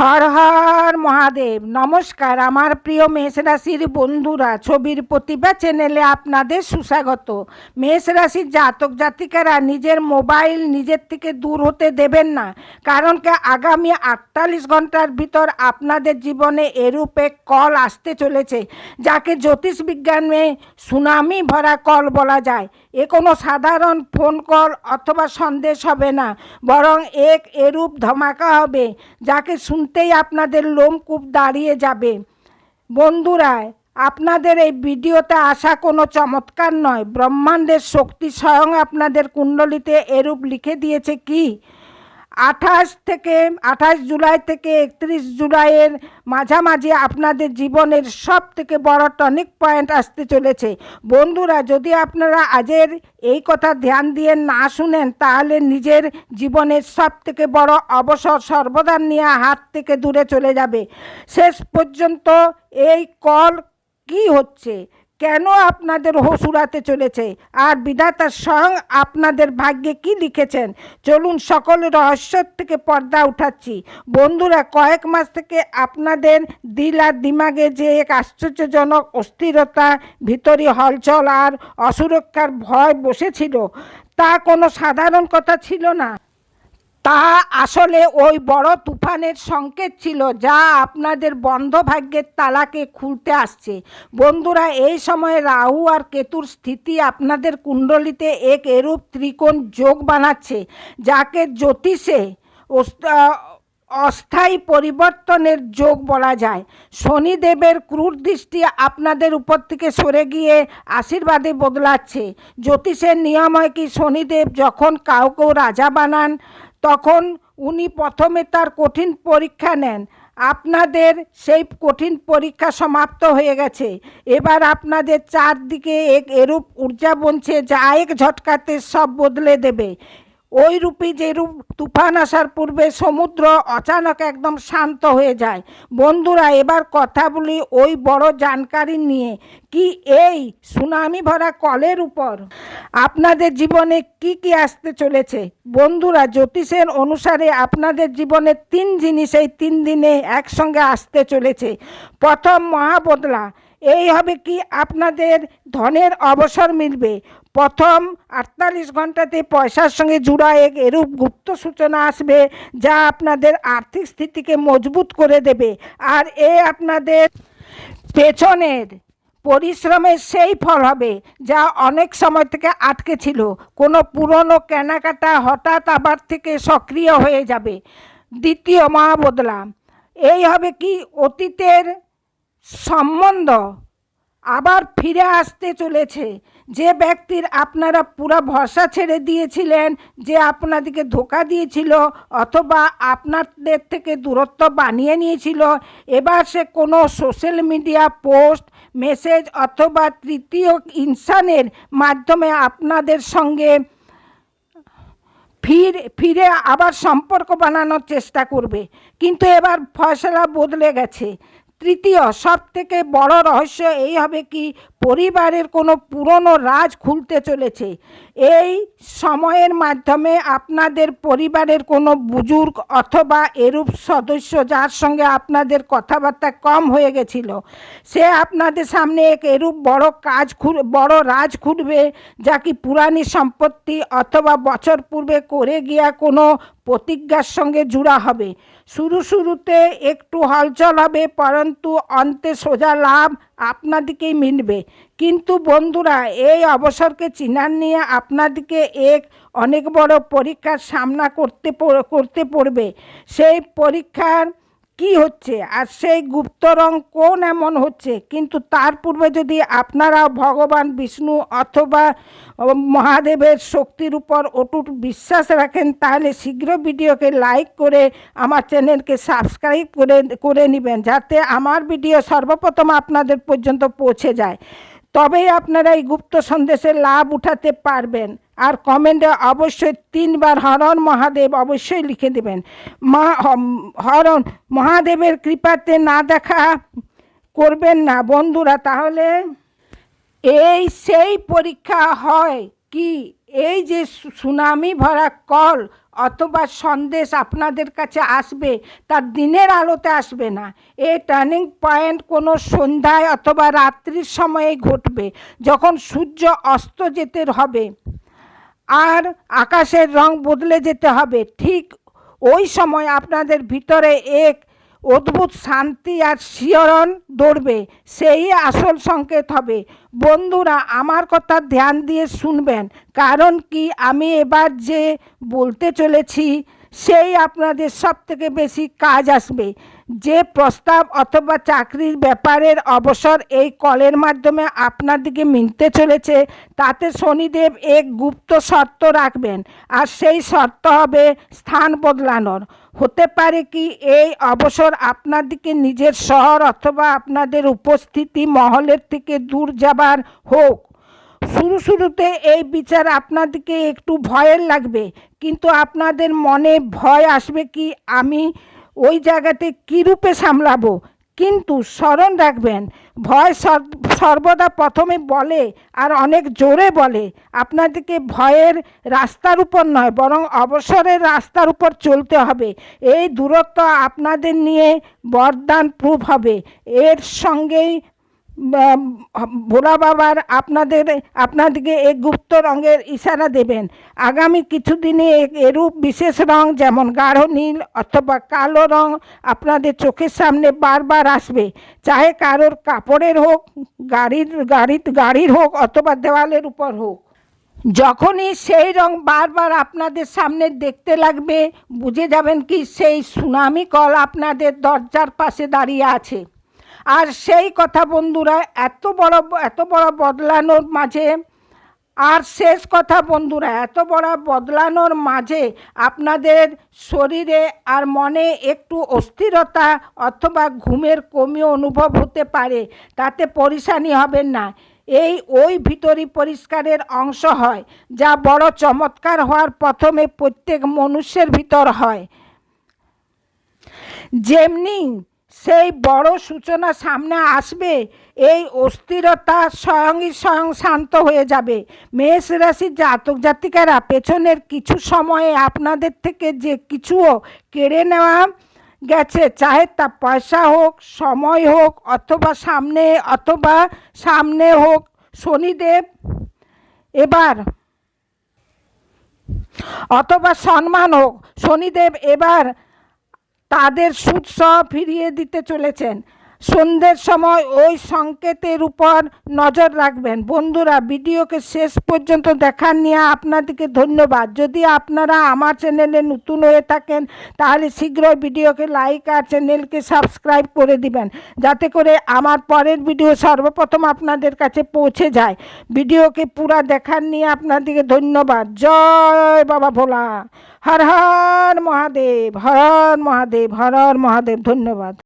হর হর মহাদেব। নমস্কার আমার প্রিয় মেষ রাশির বন্ধুরা, ছবির প্রতিভা চ্যানেলে আপনাদের সুস্বাগত। মেষ রাশির জাতক জাতিকারা নিজের মোবাইল নিজের থেকে দূর হতে দেবেন না, কারণ কি আগামী 48 ঘন্টার ভিতর আপনাদের জীবনে এরূপ এক কল আসতে চলেছে, যাকে জ্যোতিষ বিজ্ঞানে সুনামি ভরা কল বলা যায়। এ কোনো সাধারণ ফোন কল অথবা সন্দেশ হবে না, বরং এরূপ ধামাকা হবে যাকে শুনতেই আপনাদের লোমকূপ দাঁড়িয়ে যাবে। বন্ধুরা, আপনাদের এই ভিডিওতে আসা কোনো চমৎকার নয়। ব্রহ্মাণ্ডের শক্তি স্বয়ং আপনাদের কুণ্ডলিতে এরূপ লিখে দিয়েছে কি 28 জুলাই থেকে 31 জুলাইয়ের মাঝামাঝি আপনাদের জীবনের সব থেকে বড় টনিক পয়েন্ট আসতে চলেছে। বন্ধুরা, যদি আপনারা আজের এই কথা ধ্যান দিয়ে না শুনেন, তাহলে নিজের জীবনের সব থেকে বড় অবসর সর্বদা নিয়ে হাত থেকে দূরে চলে যাবে। শেষ পর্যন্ত এই কল কি হচ্ছে, কেন আপনাদের হোশ উড়াতে চলেছে, আর বিধাতা স্বয়ং আপনাদের ভাগ্যে কি লিখেছেন, চলুন সকল রহস্যের থেকে পর্দা উঠাচ্ছি। বন্ধুরা, কয়েক মাস থেকে আপনাদের দিল আর দিমাগে যে এক আশ্চর্যজনক অস্থিরতা, ভিতরি হলচল আর অসুরক্ষার ভয় বসেছিল, তা কোনো সাধারণ কথা ছিল না। তা আসলে ওই বড় তুফানের সংকেত ছিল, যা আপনাদের বন্ধ ভাগ্যের তালাকে খুলতে আসছে। বন্ধুরা, এই সময়ে রাহু আর কেতুর স্থিতি আপনাদের কুণ্ডলিতে এক এরূপ ত্রিকোণ যোগ বানাচ্ছে, যাকে জ্যোতিষে অস্থায়ী পরিবর্তনের যোগ বলা যায়। শনিদেবের ক্রূর দৃষ্টি আপনাদের উপর থেকে সরে গিয়ে আশীর্বাদে বদলাচ্ছে। জ্যোতিষের নিয়ম হয় কি, শনিদেব যখন কাউকে রাজা বানান, তখন উনি প্রথমে তার কঠিন পরীক্ষা নেন। আপনাদের সেই কঠিন পরীক্ষা সমাপ্ত হয়ে গেছে। এবার আপনাদের চারদিকে এক এরূপ ঊর্জা বনছে, যা এক ঝটকাতে সব বদলে দেবে। ওই রূপে যেরূপ তুফান আসার পূর্বে সমুদ্র অচানক একদম শান্ত হয়ে যায়। বন্ধুরা, এবার কথা বলি ওই বড় জানকারি নিয়ে, কি এই সুনামি ভরা কলের উপর আপনাদের জীবনে কি কি আসতে চলেছে। বন্ধুরা, জ্যোতিষের অনুসারে আপনাদের জীবনে 3 জিনিস এই 3 দিনে একসঙ্গে আসতে চলেছে। প্রথম, মহাবদলা। এই হবে কি আপনাদের ধনের অবসর মিলবে। প্রথম 48 ঘন্টাতে পয়সার সঙ্গে জুড়া এক এরূপ গুপ্ত সূচনা আসবে, যা আপনাদের আর্থিক স্থিতিকে মজবুত করে দেবে। আর আপনাদের পেছনের পরিশ্রমের সেই ফল হবে, যা অনেক সময় থেকে আটকে ছিল। কোনো পুরনো কেনাকাটা হঠাৎ আবার থেকে সক্রিয় হয়ে যাবে। দ্বিতীয়, মহাবদলা। এই হবে কি অতীতের সম্বন্ধ আবার ফিরে আসতে চলেছে। যে ব্যক্তির আপনারা পুরো ভরসা ছেড়ে দিয়েছিলেন, যে আপনাদেরকে ধোঁকা দিয়েছিল অথবা আপনাদের থেকে দূরত্ব বানিয়ে নিয়েছিল, এবার সে কোনো সোশ্যাল মিডিয়া পোস্ট, মেসেজ অথবা তৃতীয় ইনসানের মাধ্যমে আপনাদের সঙ্গে ফিরে আবার সম্পর্ক বানানোর চেষ্টা করবে। কিন্তু এবার ফয়সলা বদলে গেছে। তৃতীয়, সব থেকে বড় রহস্য এই হবে কি পরিবারের কোনো পুরনো রাজ খুলতে চলেছে। এই সময়ের মাধ্যমে আপনাদের পরিবারের কোনো বুজুর্গ অথবা এরূপ সদস্য, যার সঙ্গে আপনাদের কথাবার্তা কম হয়ে গেছিল, সে আপনাদের সামনে এক এরূপ বড় রাজ খুলবে, যা কি পুরানি সম্পত্তি অথবা বছর পূর্বে করে গিয়া কোনো প্রতিজ্ঞার সঙ্গে জুড়া হবে। শুরুতে একটু হলচল হবে, পরন্তু অন্তে সোজা লাভ আপনাদিকেই মিলবে। কিন্তু বন্ধুরা, এই অবসরকে চিনার নিয়ে আপনাদিকে অনেক বড় পরীক্ষার সামনা করতে পড়বে। সেই পরীক্ষার কি হচ্ছে আর সেই গুপ্ত রং কোন এমন হচ্ছে, কিন্তু তার পূর্বে যদি আপনারা ভগবান বিষ্ণু অথবা মহাদেবের শক্তির উপর অটুট বিশ্বাস রাখেন, তাহলে শীঘ্র ভিডিওকে লাইক করে আমার চ্যানেলকে সাবস্ক্রাইব করে নেবেন, যাতে আমার ভিডিও সর্বপ্রথম আপনাদের পর্যন্ত পৌঁছে যায়। তবেই আপনারা এই গুপ্ত সন্দেশের লাভ উঠাতে পারবেন। আর কমেন্টে অবশ্যই 3 বার হর হর মহাদেব অবশ্যই লিখে দেবেন। হর মহাদেবের কৃপাতে না দেখা করবেন না বন্ধুরা, তাহলে সেই পরীক্ষা হয় কি এই যে সুনামি ভরা কল অথবা সন্দেশ আপনাদের কাছে আসবে, তার দিনের আলোতে আসবে না। এই টার্নিং পয়েন্ট কোনো সন্ধ্যায় অথবা রাত্রির সময়ে ঘটবে, যখন সূর্য অস্ত যেতে হবে আর আকাশের রং বদলে যেতে হবে। ঠিক ওই সময় আপনাদের ভিতরে এক অদ্ভুত শান্তি আর শিহরণ দৌড়বে, সেই আসল সংকেত হবে। বন্ধুরা, আমার কথা ধ্যান দিয়ে শুনবেন, কারণ কি আমি এবার যে বলতে চলেছি সেই আপনাদের সব থেকে বেশি কাজ আসবে। যে প্রস্তাব অথবা চাকরির ব্যাপারের অবসর এই কলের মাধ্যমে আপনাদেরকে মিলতে চলেছে, তাতে শনিদেব এক গুপ্ত শর্ত রাখবেন, আর সেই শর্ত হবে স্থান বদলানোর। হতে পারে কি এই অবসর আপনাদেরকে নিজের শহর অথবা আপনাদের উপস্থিতি মহলের থেকে দূর যাবার হোক। শুরুতে এই বিচার আপনাদেরকে একটু ভয়ের লাগবে, কিন্তু আপনাদের মনে ভয় আসবে কি আমি ওই জায়গাতে কী রূপে সামলাবো। কিন্তু স্মরণ রাখবেন, ভয় সর্বদা প্রথমে বলে আর অনেক জোরে বলে। আপনাদেরকে ভয়ের রাস্তার উপর নয়, বরং অবসরের রাস্তার উপর চলতে হবে। এই দূরত্ব আপনাদের নিয়ে বরদান প্রুফ হবে। এর সঙ্গেই ভোলা বাবার আপনাদেরকে এক গুপ্ত রঙের ইশারা দেবেন। আগামী কিছুদিনে এরূপ বিশেষ রং, যেমন গাঢ় নীল অথবা কালো রং আপনাদের চোখের সামনে বারবার আসবে, চাহে কারোর কাপড়ের হোক, গাড়ির হোক অথবা দেওয়ালের উপর হোক। যখনই সেই রং বারবার আপনাদের সামনে দেখতে লাগবে, বুঝে যাবেন কি সেই সুনামি কল আপনাদের দরজার পাশে দাঁড়িয়ে আছে। আর সেই কথা বন্ধুরা, এত বড় বদলানোর মাঝে, আর শেষ কথা বন্ধুরা, এত বড় বদলানোর মাঝে আপনাদের শরীরে আর মনে একটু অস্থিরতা অথবা ঘুমের কমি অনুভব হতে পারে, তাতে পরেশানি হবেন না। ওই ভিতরি পরিষ্কারের অংশ হয়, যা বড় চমৎকার হওয়ার প্রথমে প্রত্যেক মনুষ্যের ভিতর হয়। যেমনি সেই বড় সূচনা সামনে আসবে, এই অস্থিরতা স্বয়ং শান্ত হয়ে যাবে। মেষ রাশির জাতক জাতিকারা পেছনের কিছু সময়ে আপনাদের থেকে যে কিছুও কেড়ে নেওয়া গেছে, চাহে তা পয়সা হোক, সময় হোক অথবা সামনে হোক, শনিদেব এবার অথবা সম্মান হোক, শনিদেব এবার তাদের সুদ সহ ফিরিয়ে দিতে চলেছেন। সন্ধ্যের সময় ওই সংকেতের উপর নজর রাখবেন। বন্ধুরা, ভিডিওকে শেষ পর্যন্ত দেখার নিয়ে আপনাদেরকে ধন্যবাদ। যদি আপনারা আমার চ্যানেলে নতুন হয়ে থাকেন, তাহলে শীঘ্রই ভিডিওকে লাইক আর চ্যানেলকে সাবস্ক্রাইব করে দিবেন, যাতে করে আমার পরের ভিডিও সর্বপ্রথম আপনাদের কাছে পৌঁছে যায়। ভিডিওকে পুরা দেখার নিয়ে আপনাদেরকে ধন্যবাদ। জয় বাবা ভোলা। হর হর মহাদেব, হর হর মহাদেব, হর হর মহাদেব। ধন্যবাদ।